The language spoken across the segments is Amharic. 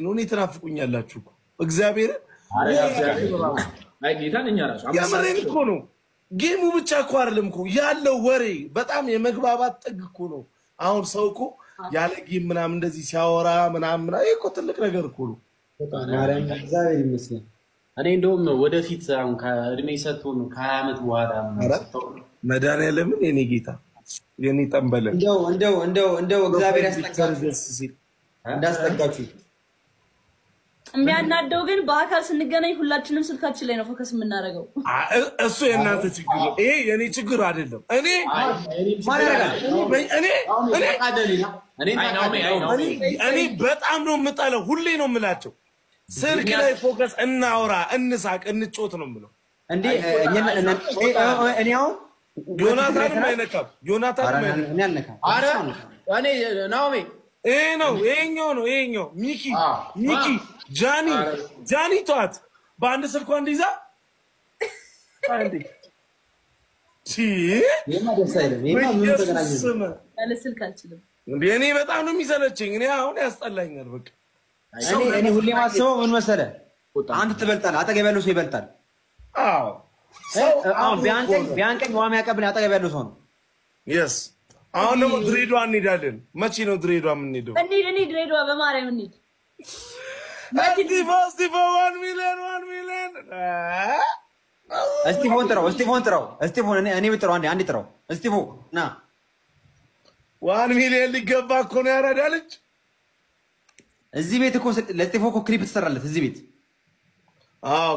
ነው ተናፍቁኛላችሁ እግዚአብሔር አይ ጌታን እኛ ራሱ ያመረን እኮ ነው ጌሙ ብቻ እኮ አይደለም እኮ ያለው ወሬ በጣም የመግባባት ጥግ እኮ ነው አሁን ሰው እኮ ያለ ጌም ምናምን እንደዚህ ሲያወራ ምናምን እኮ ትልቅ ነገር እኮ ነው ማርያም እግዚአብሔር ይመስገን እኔ እንደውም ወደፊት አሁን ከእድሜ ሰጥቶን ከ20 ዓመት በኋላ መድኃኒዓለምን የኔ ጌታ የኔ ጠንበለ እንደው እግዚአብሔር ያስጠጋችሁ እንዳስጠጋችሁ የሚያናደው ግን በአካል ስንገናኝ ሁላችንም ስልካችን ላይ ነው ፎከስ የምናደርገው እሱ የእናንተ ችግር ነው ይሄ የኔ ችግር አይደለም እኔ በጣም ነው የምጠለው ሁሌ ነው የምላቸው ስልክ ላይ ፎከስ እናውራ እንሳቅ እንጮት ነው የምለው እንዴ እኔ አሁን ዮናታንም አይነካም እኔ አልነካም አረ እኔ ናኦሚ ይሄኛው ሚኪ ጃኒ ቷት በአንድ ስልኳ እንዲዛ አንዴ ያለ ስልክ አልችልም እኔ በጣም ነው የሚሰለቸኝ እኔ አሁን ያስጠላኛል በቃ እኔ ሁሌ ማስበው ምን መሰለህ አንተ ትበልጣለህ አጠገብ ያለው ሰው ይበልጣል አዎ አሁን ቢያንቀኝ ዋማ ያቀብል አጠገብ ያለው ሰው ነው yes አሁን ነው ድሬዳዋ እንሄዳለን መቼ ነው ድሬዳዋ የምንሄደው እኔ ድሬዳዋ በማርያም እንሂድ እስጢፎ 1 ሚሊዮን እስጢፎን ጥራው እኔ ብጥራው አንዴ ጥራው እስጢፎ ና 1 ሚሊዮን ሊገባ እኮ ነው ያራዳለች እዚህ ቤት እኮ ለስጢፎ እኮ ክሊፕ ተሰራለት እዚህ ቤት አዎ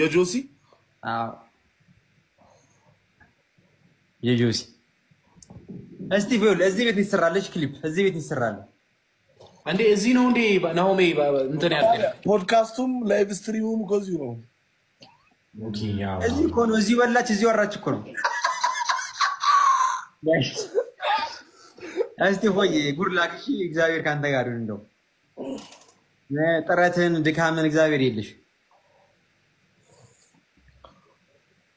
የጆሲ የጆሲ እስጢፎ እዚህ ቤት ይሰራለች ክሊፕ እዚህ ቤት ይሰራል እንዴ እዚህ ነው እንዴ ናኦሚ እንትን ያለ ፖድካስቱም ላይቭ ስትሪሙም ከዚህ ነው ኦኬ ያው እዚህ እኮ ነው እዚህ ወላች እዚህ ወራች እኮ ነው እስጢፎ ጉድ ላክሽ እግዚአብሔር ካንተ ጋር ይሁን እንደው ጥረትን ድካምን እግዚአብሔር ይልሽ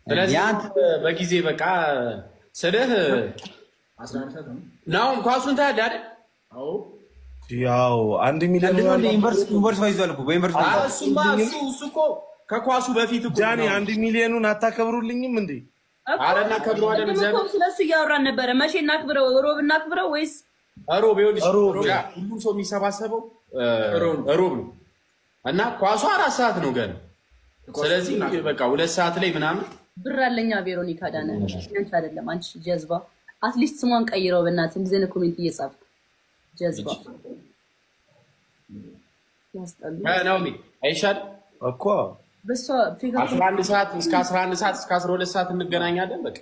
ስለዚህ በጊዜ በቃ ስለህ 11 ሰዓት ነው ናኦም ኳሱን ታያለህ አይደል አዎ ያው 1 ሚሊዮን ዩኒቨርሲቲ ይዟል እኮ በዩኒቨርሲቲ እሱ እኮ ከኳሱ በፊት እኮ ጃኒ 1 ሚሊዮኑን አታከብሩልኝም እንዴ አረና ከብሩ አይደል እግዚአብሔር ስለሱ ያወራን ነበር መቼ እናክብረው ሮብ እናክብረው ወይስ ሮብ ይኸውልሽ ሁሉም ሰው የሚሰባሰበው ሮብ ነው እና ኳሱ 4 ሰዓት ነው ገና ስለዚህ በቃ 2 ሰዓት ላይ ምናምን ብር አለኛ ቬሮኒካ ዳነ አንቺ አይደለም አንቺ ጀዝባ አትሊስት ስሟን ቀይረው በእናትህ እንደዚህ ነው ኮሜንት እየጻፍክ ጀዝባ ያስጠሉ ናኦሚ አይሻል እኮ በሷ 11 ሰዓት እስከ 11 ሰዓት እስከ 12 ሰዓት እንገናኛለን በቃ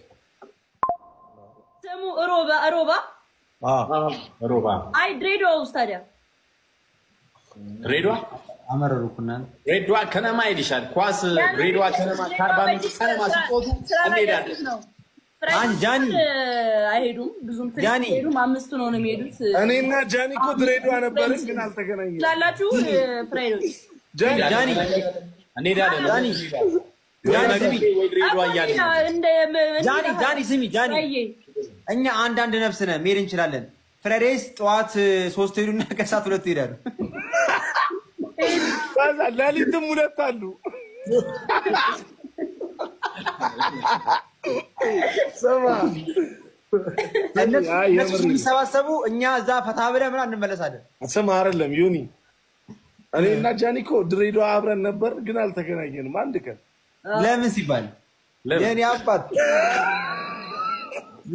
ስሙ ሮባ አይ ድሬዳዋ ውስጥ ታዲያ ድሬዳዋ አመረሩኩና ድሬዳዋ ከነማ ይልሻል ኳስ ድሬዳዋ ከነማ ከ40 ከነማ ሲቆጡ እንሄዳለን ጃኒ አይሄዱም ብዙም ትሄዱም አምስቱ ነው የሚሄዱት እኔና ጃኒ እኮ ድሬዳዋ ነበርን ግን አልተገናኘንም ላላችሁ ፍራይዶች ጃኒ እንሄዳለን ጃኒ ስሚ ጃኒ እኛ አንዳንድ ነፍስ ነን መሄድ እንችላለን ፍራይዴስ ጠዋት 3 ሄዱና ከሰዓት 2 ይሄዳሉ ሌሊትም 2 አሉ ሰማ እነሱ የሚሰባሰቡ እኛ እዛ ፈታ ብለን ምናምን እንመለሳለን ስማ አይደለም ዮኒ እኔና ጃኒ እኮ ድሬዳዋ አብረን ነበር ግን አልተገናኘንም አንድ ቀን ለምን ሲባል የኔ አባት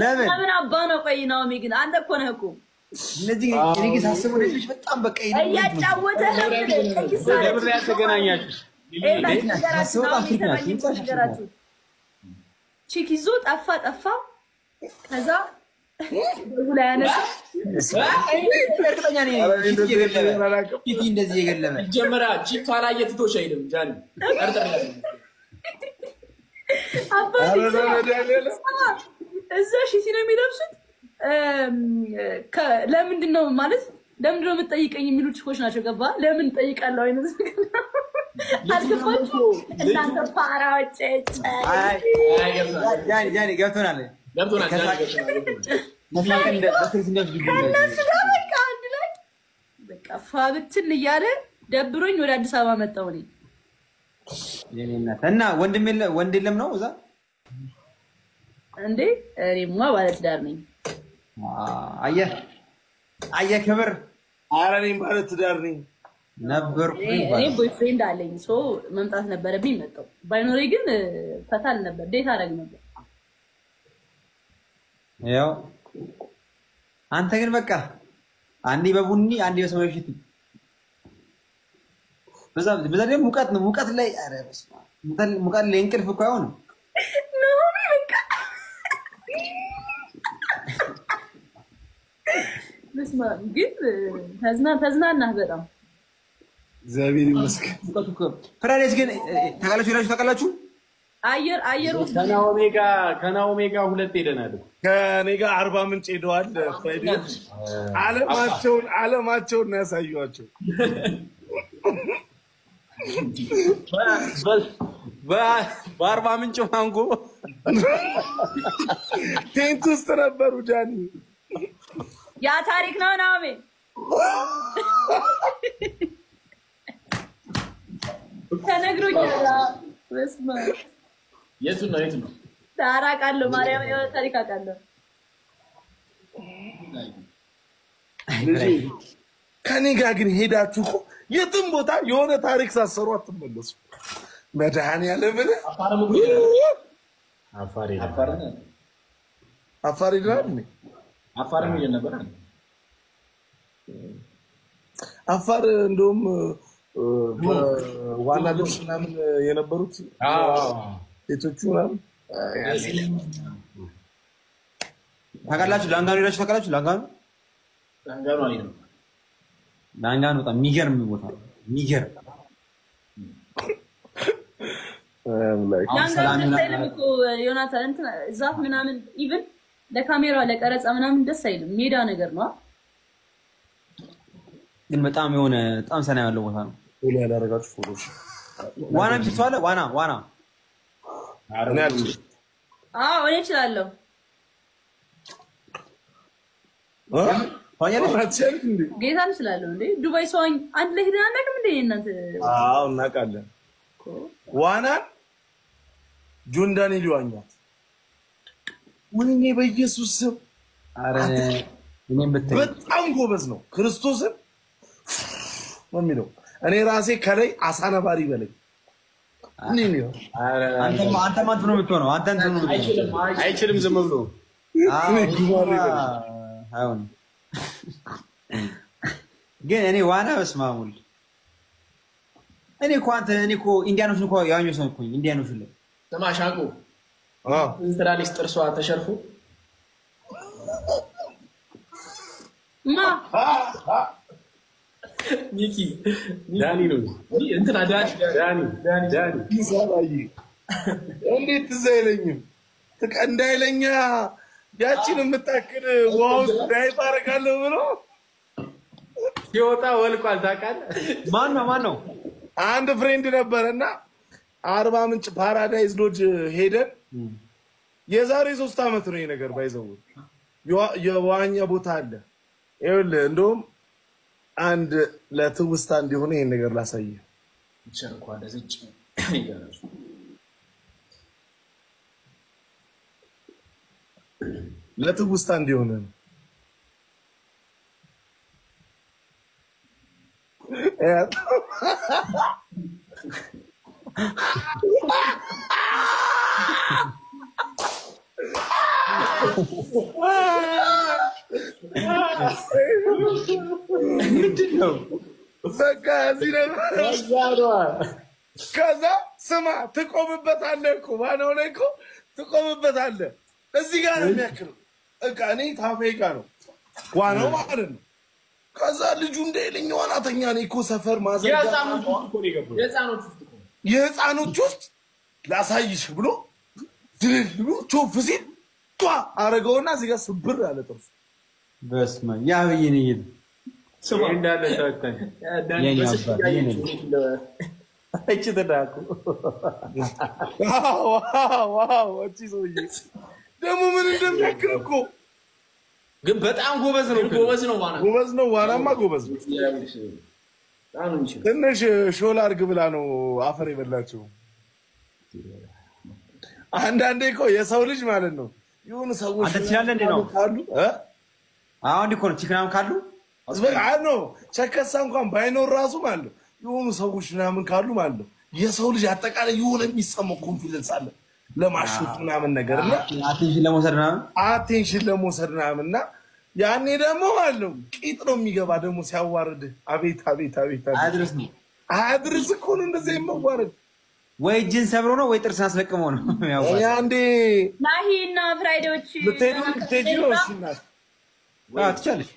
ለምን አባ ነው ቆይ ናኦሚ ግን አንተ እኮ ነህ እኮ እነዚህ እኔ ሳስቡ ልጅ በጣም በቃ ያጫወተ ለምን ያተገናኛችሁ ቺኪዞ ጠፋ ከዛ ላይ ያነሳ እርግጠኛ ነኝ እንደዚህ የገለመ ጀመራ ቺካ ላይ የትቶሽ አይደለም ጃኒ እዛ ሺቲ ነው የሚለብሱት ለምንድን ነው ማለት ለምንድን ነው የምትጠይቀኝ የሚሉ ቺኮች ናቸው ገባ ለምን ጠይቃለሁ አይነት አልገባችሁ እናንተ ፋራዎች ጃኒ ገብቶናል ከእነሱ ጋር በቃ አንድ ላይ በቃ ፋብትን እያለ ደብሮኝ ወደ አዲስ አበባ መጣሁ እኔ። እና ወንድ የለም ነው እዛ እንዴ? እኔማ ባለትዳር ነኝ። አየህ ክብር። ኧረ እኔም ባለትዳር ነኝ ነበርኩ። እኔ ቦይፍሬንድ አለኝ። ሶ መምጣት ነበረብኝ መጣሁ። ባይኖሬ ግን ፈታል ነበር፣ ዴት አደረግ ነበር። ያው አንተ ግን በቃ አንዴ በቡኒ አንዴ በሰማያዊ ፊት በዛ ደግሞ ሙቀት ነው። ሙቀት ላይ ኧረ በስመ አብ ሙቀት ላይ እንቅልፍ እኮ አይሆንም። በቃ በስመ አብ ግን ተዝናናህ በጣም እግዚአብሔር ይመስገን። ፍራይዴስ ግን ታውቃላችሁ? አየር ውስጥ ከናኦሜ ጋር ሁለት ሄደናል። ከኔ ጋር 40 ምንጭ ሄደዋል። ፍራይዴስ ዓለማቸውን ነው ያሳዩዋቸው። በአርባ ምንጭ ማንጎ ቴንት ውስጥ ነበሩ። ጃኒ ያ ታሪክ ነው ናኦሜ። ተነግሮኛል። በስመ አብ የቱን ነው ታራቃለሁ። ማርያም የሆነ ታሪክ አውቃለሁ። ከኔ ጋር ግን ሄዳችሁ እኮ የትም ቦታ የሆነ ታሪክ ሳሰሩ አትመለሱ። መድኃኒዓለምን አፋር ይላል። አፋርም እየነበረ አፋር እንደውም ዋና ልብስ ምናምን የነበሩት ሴቶቹ ምናምን ታውቃላችሁ? ላንጋኖ ሄዳችሁ ታውቃላችሁ? ላንጋኖ በጣም የሚገርም ቦታ ነው። የሚገርም ዮናታን ዛፍ ምናምን ኢቭን ለካሜራ ለቀረጻ ምናምን ደስ አይልም። ሜዳ ነገር ነው ግን በጣም የሆነ በጣም ሰና ያለው ቦታ ነው። ሁሉ ያደረጋችሁ ፎቶሽ ዋና ብትሰዋለ ዋና እኔ እችላለሁ። ጌታን እችላለሁ እንዴ? ዱባይ ሰው አንድ ላይ ሄደን አናውቅም እንዴ እናንተ? እናውቃለን። ዋናን ጆን ዳንኤል ይዋኛት። ወይኔ በኢየሱስ ስም በጣም ጎበዝ ነው። ክርስቶስን የሚለው እኔ ራሴ ከላይ አሳ ነባሪ በለኝ። አንተ ማን ነው የምትሆነው? አንተ አይችልም ዝም ብሎ ግን እኔ ዋና በስመ አብ ወልድ እኔ እኮ ኢንዲያኖችን እኮ ያዋኘሁ ሰው እኮ ኢንዲያኖችን ላይ ተማሻቁ እንትራሊስ ጥርሷ ተሸርፎ ሚኪ ዳኒ ነው እንትና ዳኒ ይሳላይ እንዴት ትዝ አይለኝም? እንዳይለኛ ያቺን የምታክል ዋው ዳይቭ አደርጋለሁ ብሎ ሲወጣ ወልቋል። ታውቃለህ? ማን ነው? አንድ ፍሬንድ ነበረና 40 ምንጭ ፓራዳይዝ ሎጅ ሄደን የዛሬ 3 ዓመት ነው ይሄ ነገር ባይዘው የዋኛ ቦታ አለ። ይኸውልህ እንደውም አንድ ለትውስታ እንዲሆነ ይሄን ነገር ላሳየህ። ቸርኳ ለዝጭ ይገራሱ ለትውስታ እንዲሆነ በቃ እዚህ ነበር። ከዛ ስማ ትቆምበታለህ እኮ ዋናው ላይ እኮ ትቆምበታለህ። እዚህ ጋር ነው የሚያክለው። በቃ እኔ ታፋዬ ጋር ነው ዋናው ማለት ነው። ከዛ ልጁ እንደሌለኝ ዋናተኛ ነኝ እኮ ሰፈር ማዘጋ የህፃኖች ውስጥ ላሳይሽ ብሎ ድል ብሎ ቾፍ ሲል ጧ አረገውና እዚህ ጋር ስብር ያለ ጥርሱ በስመ አብ ያብይን ይሄድ ስማ እንዳለ ታውቃለህ ዳኒ አይቺ ተዳኩ ዋው እቺ ሰውዬ ደግሞ ምን እንደሚያክል እኮ ግን በጣም ጎበዝ ነው ዋና ጎበዝ ነው ዋናማ ጎበዝ ነው ትንሽ ሾላ አድርግ ብላ ነው አፈር የበላቸው አንዳንዴ እኮ የሰው ልጅ ማለት ነው ይሁን ሰዎች አንተ ትችላለህ እንዴ ነው ካሉ አሁን ዲኮን ቺክናም ካሉ አዝበቃ ቸከሳ እንኳን ባይኖር ራሱ ማለት ይሁን ሰዎች ምናምን ካሉ ማለት የሰው ልጅ አጠቃላይ ይሁን የሚሰማው ኮንፊደንስ አለ ለማሽፍ ምናምን ነገርና አቴንሽን ለመውሰድናምና ያኔ ደግሞ ማለት ቂጥ ነው የሚገባ ደግሞ ሲያዋርድ አቤት አድርስ እኮ ነው እንደዚህ የማዋረድ ወይ ጅን ሰብሮ ነው ወይ ጥርስ አስለቅሞ ነው ያንዴ ናሂና ፍራይዴዎች ልትሄጂ ነው እሺ እናት ትቻለሽ